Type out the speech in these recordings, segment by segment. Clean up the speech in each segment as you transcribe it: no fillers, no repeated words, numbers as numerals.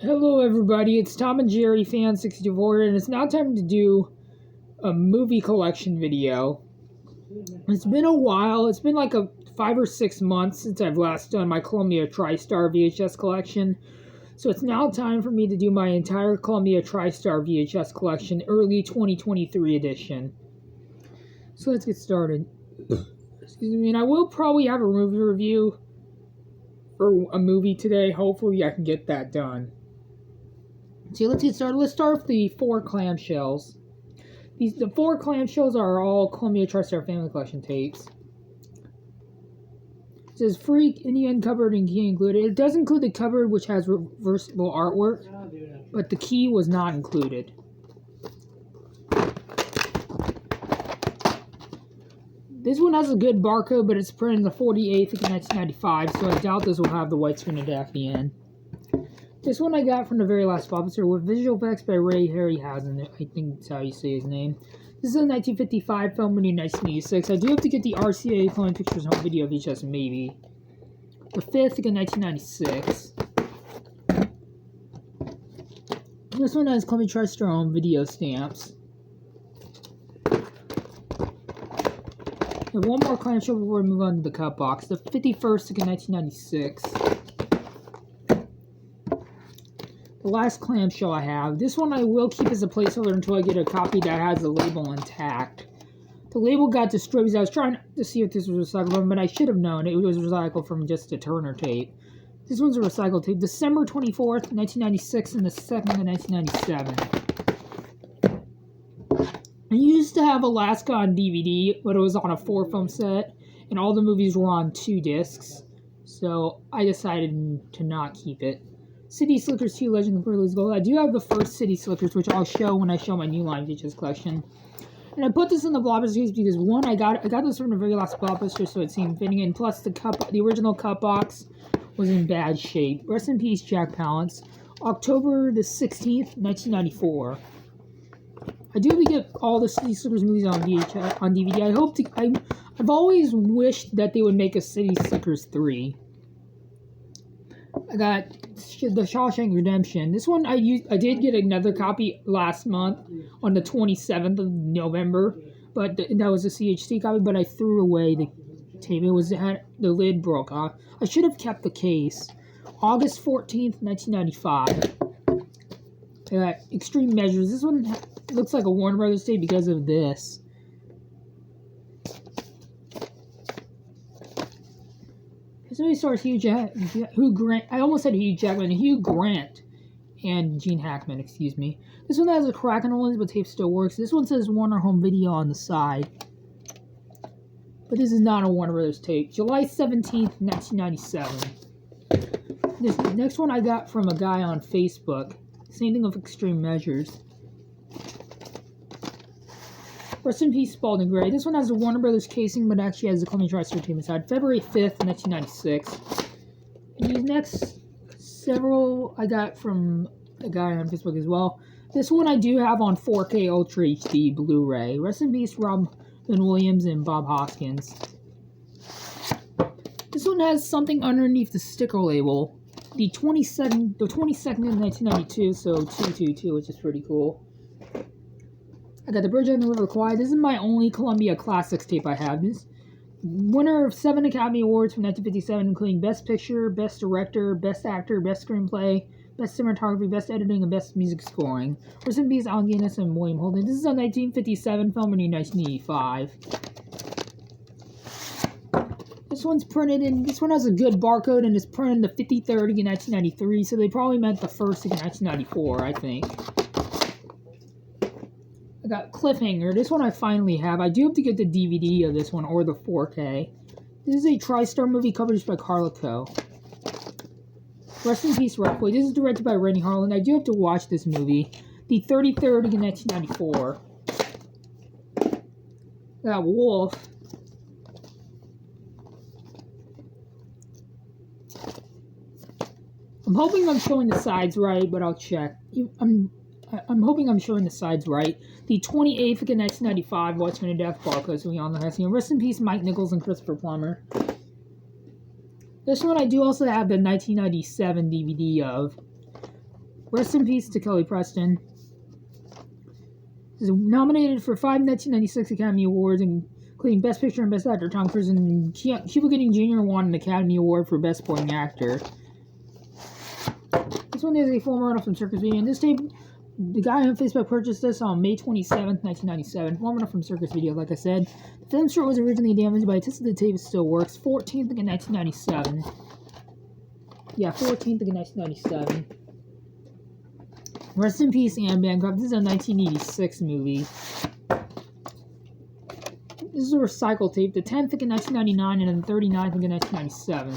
Hello everybody, it's Tom and Jerry Fan 64 and it's now time to do a movie collection video. It's been a while, it's been like 5 or 6 months since I've last done my Columbia Tristar VHS collection. So it's now time for me to do my entire Columbia Tristar VHS collection, early 2023 edition. So let's get started. Excuse me, and I will probably have a movie review for a movie today. Hopefully I can get that done. So let's get started. Let's start with the 4 clamshells. The 4 clamshells are all Columbia Tristar Family Collection tapes. It says free Indian cupboard and key included. It does include the cupboard, which has reversible artwork, but the key was not included. This one has a good barcode, but it's printed the 48th of 1995, so I doubt this will have the white screen at the end. This one I got from the very last officer with visual effects by Ray Harryhausen. I think that's how you say his name. This is a 1955 film in 1986. I do have to get the RCA Columbia Pictures Home Video VHS, maybe. The 5th in 1996. This one has Columbia Tristar Home Video stamps. And one more clamshell before we move on to the cut box. The 51st in 1996. The last clamshell I have. This one I will keep as a placeholder until I get a copy that has the label intact. The label got destroyed because I was trying to see if this was recycled, but I should have known it was recycled from just a Turner tape. This one's a recycled tape. December 24th, 1996, and the 2nd of 1997. I used to have Alaska on DVD, but it was on a 4-film set, and all the movies were on 2 discs, so I decided to not keep it. City Slickers 2 Legend of Pearl's Gold. I do have the first City Slickers, which I'll show when I show my New Line VHS collection. And I put this in the Blockbuster case because, one, I got this from the very last Blockbuster, so it seemed fitting, and plus the original cut box was in bad shape. Rest in peace, Jack Palance. October the 16th, 1994. I do have to get all the City Slickers movies on VHS, on DVD. I've always wished that they would make a City Slickers 3. I got the Shawshank Redemption. This one I did get another copy last month on the 27th of November, but that was a CHT copy. But I threw away the tape. The lid broke off. I should have kept the case. August 14th, 1995. I got Extreme Measures. This one looks like a Warner Brothers tape because of this. This movie stars Hugh Grant. I almost said Hugh Jackman. Hugh Grant and Gene Hackman, excuse me. This one has a crack in the lens, but tape still works. This one says Warner Home Video on the side. But this is not a Warner Brothers tape. July 17th, 1997. This next one I got from a guy on Facebook. Same thing with Extreme Measures. Rest in peace, Spalding Gray. This one has a Warner Brothers casing, but actually has the Columbia Tristar tape inside. February 5th, 1996. And these next several I got from a guy on Facebook as well. This one I do have on 4K Ultra HD Blu-ray. Rest in peace, Robin Williams and Bob Hoskins. This one has something underneath the sticker label. The 22nd of 1992, so 222, which is pretty cool. I got The Bridge on the River Kwai. This is my only Columbia Classics tape I have. This winner of 7 Academy Awards from 1957, including Best Picture, Best Director, Best Actor, Best Screenplay, Best Cinematography, Best Editing, and Best Music Scoring. Rest in peace, Allen Guinness and William Holden. This is a 1957 film in 1985. This one's printed in. This one has a good barcode and it's printed in the 5030 in 1993, so they probably meant the first in 1994, I think. I got Cliffhanger. This one I finally have. I do have to get the DVD of this one or the 4K. This is a Tristar movie coverage by Carlico. Rest in peace, Requiem. This is directed by Rennie Harlan. I do have to watch this movie. The 33rd in 1994. I got Wolf. I'm hoping I'm showing the sides right, but I'll check. I'm hoping I'm showing the sides right. The 28th of 1995, Watchmen of Death, barcodes we on the Hessing. Rest in peace, Mike Nichols and Christopher Plummer. This one I do also have the 1997 DVD of. Rest in peace to Kelly Preston. Is nominated for 5 1996 Academy Awards, including Best Picture and Best Actor. Tom Cruise and Cuba Gooding Jr. won an Academy Award for Best Supporting Actor. This one is a former runner from Circus Video. And this tape, the guy on Facebook purchased this on May 27th, 1997. Former runner from Circus Video, like I said. The film strip was originally damaged, but I tested the tape, it still works. 14th in 1997. Yeah, 14th in 1997. Rest in peace, Anne Bancroft. This is a 1986 movie. This is a recycle tape. The 10th in 1999 and then the 39th in 1997.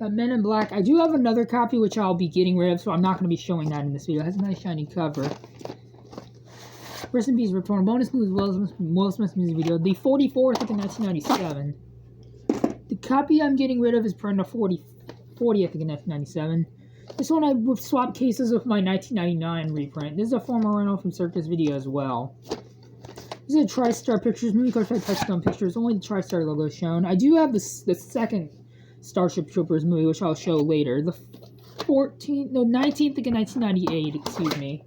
Men in Black. I do have another copy which I'll be getting rid of, so I'm not going to be showing that in this video. It has a nice shiny cover. Rest in peace, Rip Torn. Bonus news, Will Smith music video. The 44th in 1997. The copy I'm getting rid of is printed 40th in 1997. This one I would swap cases with my 1999 reprint. This is a former rental from Circus Video as well. This is a Tristar Pictures movie card by Touchstone Pictures. Only the Tristar logo is shown. I do have the second Starship Troopers movie, which I'll show later. The 19th in 1998, excuse me.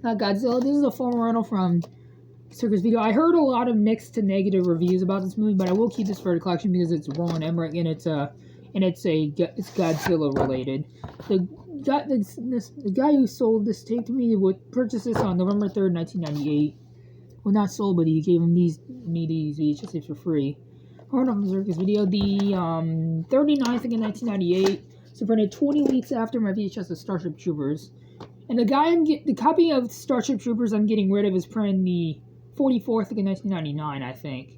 Godzilla. This is a former rental from Circus Video. I heard a lot of mixed to negative reviews about this movie, but I will keep this for the collection because it's Roland Emmerich and it's Godzilla related. The guy who sold this tape to me would purchase this on November 3rd, 1998. Well, not sold, but he gave these VHS for free. Hold on, Circus Video. The 39th in 1998. So printed 20 weeks after my VHS of Starship Troopers. And the copy of Starship Troopers I'm getting rid of is printed the 44th in 1999, I think.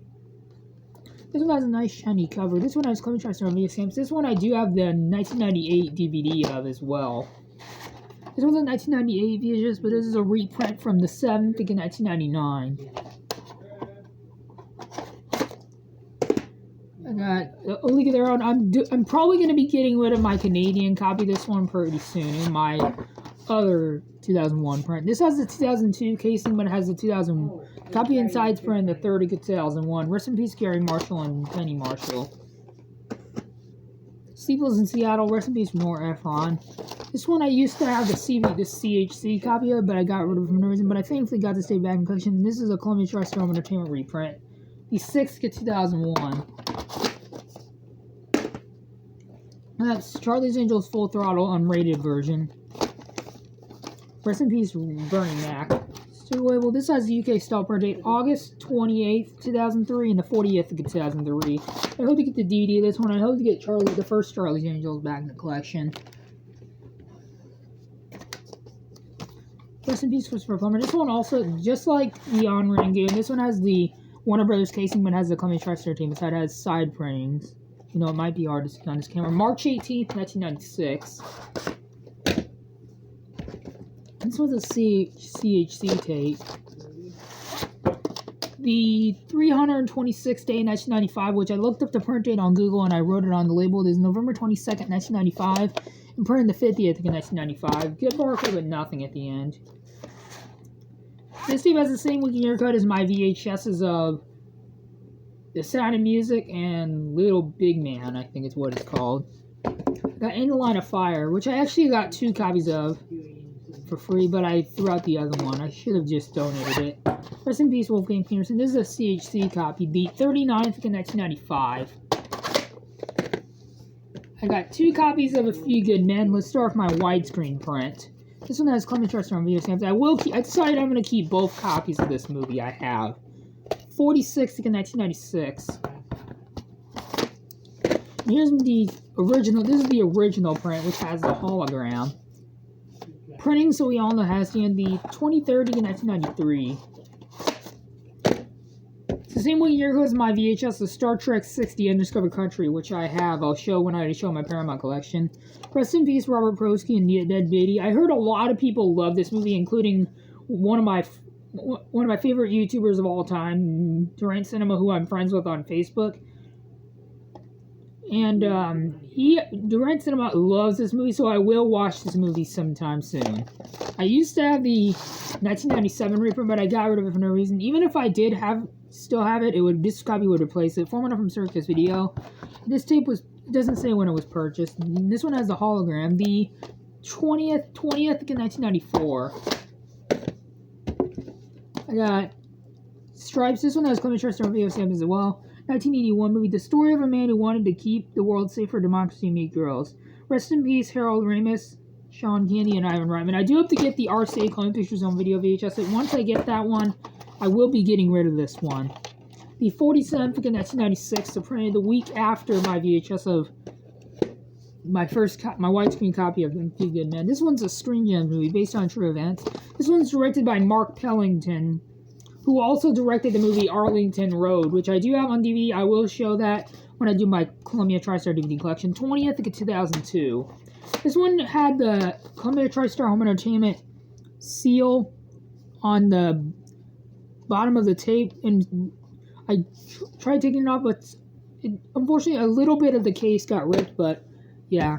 This one has a nice shiny cover. This one has Clement Tristar video stamps. This one I do have the 1998 DVD of as well. This one's a 1998 VHS, but this is a reprint from the 7th in 1999. I got Olivia Their Own. I'm probably going to be getting rid of my Canadian copy of this one pretty soon in my other 2001 print. This has the 2002 casing, but it has the 2000 copy inside's print the 3rd of 2001. Rest in peace, Gary Marshall and Penny Marshall. Steeples in Seattle. Rest in peace, Nora Ephron. This one I used to have the CHC copy of, but I got rid of it for no reason. But I thankfully got to stay back in collection. This is a Columbia Tristar Home Entertainment reprint. The 6th of 2001. That's Charlie's Angels Full Throttle unrated version. Rest in peace, Bernie Mac. Still label. This has the UK style print date August 28th, 2003, and the 40th of 2003. I hope to get the DVD of this one. I hope to get the first Charlie's Angels back in the collection. Rest in peace, Christopher Plummer. This one also, just like the On-Ring game, this one has the Warner Brothers casing, but has the Columbia Tristar team. Inside has side printings. You know, it might be hard to see on this camera. March 18th, 1996. This was a CHC tape. The 326th day, 1995, which I looked up the print date on Google and I wrote it on the label. It is November 22nd, 1995, and printed the 50th in 1995. Good barcode, but nothing at the end. This tape has the same wiki year code as my VHSs of The Sound of Music and Little Big Man, I think it's what it's called. I got In the Line of Fire, which I actually got 2 copies of for free, but I threw out the other one. I should have just donated it. Rest in peace, Wolfgang Peterson. This is a CHC copy, the 39th in 1995. I got 2 copies of A Few Good Men. Let's start with my widescreen print. This one has Clement Tristar on video stamps. I decided I'm going to keep both copies of this movie I have. 46th in 1996. And here's the original. This is the original print, which has the hologram. Printing, so we all know, has the 23rd in 1993. It's the same year ago as my VHS, the Star Trek 60 Undiscovered Country, which I have. I'll show when I show my Paramount collection. Rest in peace, Robert Prosky and Dead Beatty. I heard a lot of people love this movie, including one of my favorite YouTubers of all time, Durant Cinema, who I'm friends with on Facebook. And Durant Cinema loves this movie, so I will watch this movie sometime soon. I used to have the 1997 reprint, but I got rid of it for no reason. Even if I did still have it, this copy would replace it. Format from Circus Video. This tape was It doesn't say when it was purchased. This one has the hologram. The 20th in 1994. I got Stripes. This one has Columbia Tristar VHS as well. 1981 movie. The story of a man who wanted to keep the world safe for democracy and meet girls. Rest in peace, Harold Ramis, Sean Candy, and Ivan Reitman. I do hope to get the RCA Columbia Pictures on video VHS. And once I get that one, I will be getting rid of this one. The 47th in 1996, so printed the week after my VHS of my widescreen copy of The Good Man. This one's a Screen Gems movie based on true events. This one's directed by Mark Pellington, who also directed the movie Arlington Road, which I do have on DVD. I will show that when I do my Columbia TriStar DVD collection. 20th of 2002. This one had the Columbia TriStar Home Entertainment seal on the bottom of the tape, and I tried taking it off, but unfortunately a little bit of the case got ripped, but yeah.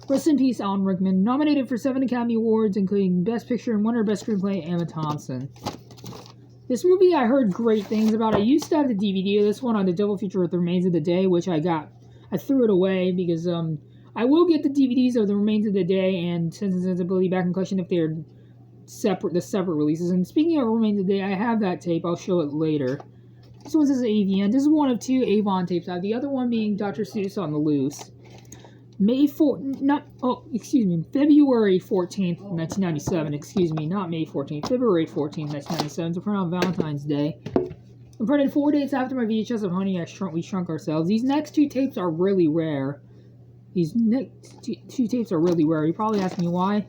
Rest in peace, Alan Rickman. Nominated for 7 Academy Awards, including Best Picture and winner Best Screenplay, Emma Thompson. This movie I heard great things about. I used to have the DVD of this one on the double feature with The Remains of the Day, which I threw it away because I will get the DVDs of The Remains of the Day and Sense and Sensibility back in collection if they're separate releases. And speaking of Remains of the Day, I have that tape. I'll show it later. This one says AVN. This is one of 2 Avon tapes I have. The other one being Dr. Seuss on the Loose. February 14th, 1997. Excuse me, not May 14th. February 14th, 1997. So printed on Valentine's Day. I'm printed 4 days after my VHS of Honey, We Shrunk Ourselves. These next 2 tapes are really rare. These next two tapes are really rare. You're probably asking me why.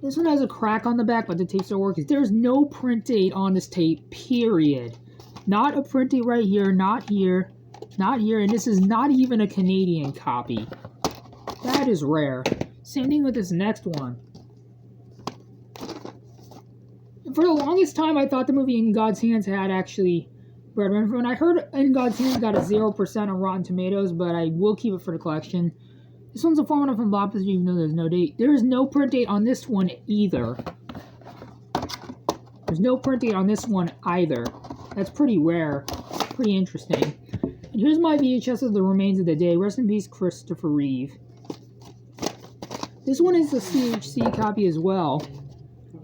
This one has a crack on the back, but the tape still works. There's no print date on this tape, period. Not a print date right here, not here, not here, and this is not even a Canadian copy. That is rare. Same thing with this next one. For the longest time, I thought the movie In God's Hands had actually Brad Renfro, and I heard In God's Hands got a 0% on Rotten Tomatoes, but I will keep it for the collection. This one's a formula from Blockbuster, even though there's no date. There is no print date on this one either. There's no print date on this one either. That's pretty rare. Pretty interesting. And here's my VHS of The Remains of the Day. Rest in peace, Christopher Reeve. This one is the CHC copy as well.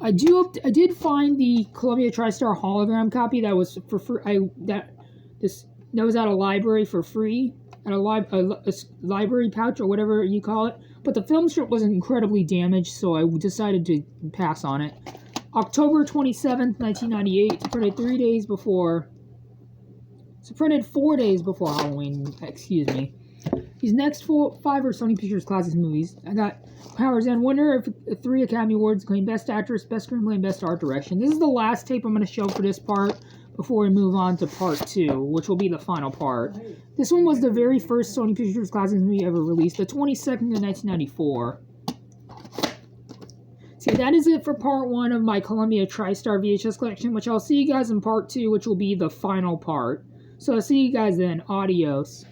I did find the Columbia TriStar hologram copy that was for free. That was at a library for free. At a library pouch or whatever you call it. But the film strip was incredibly damaged, so I decided to pass on it. October 27th, 1998. Printed 3 days before. So printed 4 days before Halloween. Excuse me. These next 5 are Sony Pictures Classics movies. I got Powers End, winner of 3 Academy Awards, including Best Actress, Best Screenplay, and Best Art Direction. This is the last tape I'm going to show for this part before we move on to part 2, which will be the final part. This one was the very first Sony Pictures Classics movie ever released, the 22nd of 1994. So that is it for part 1 of my Columbia TriStar VHS collection, which I'll see you guys in part 2, which will be the final part. So I'll see you guys then. Adios.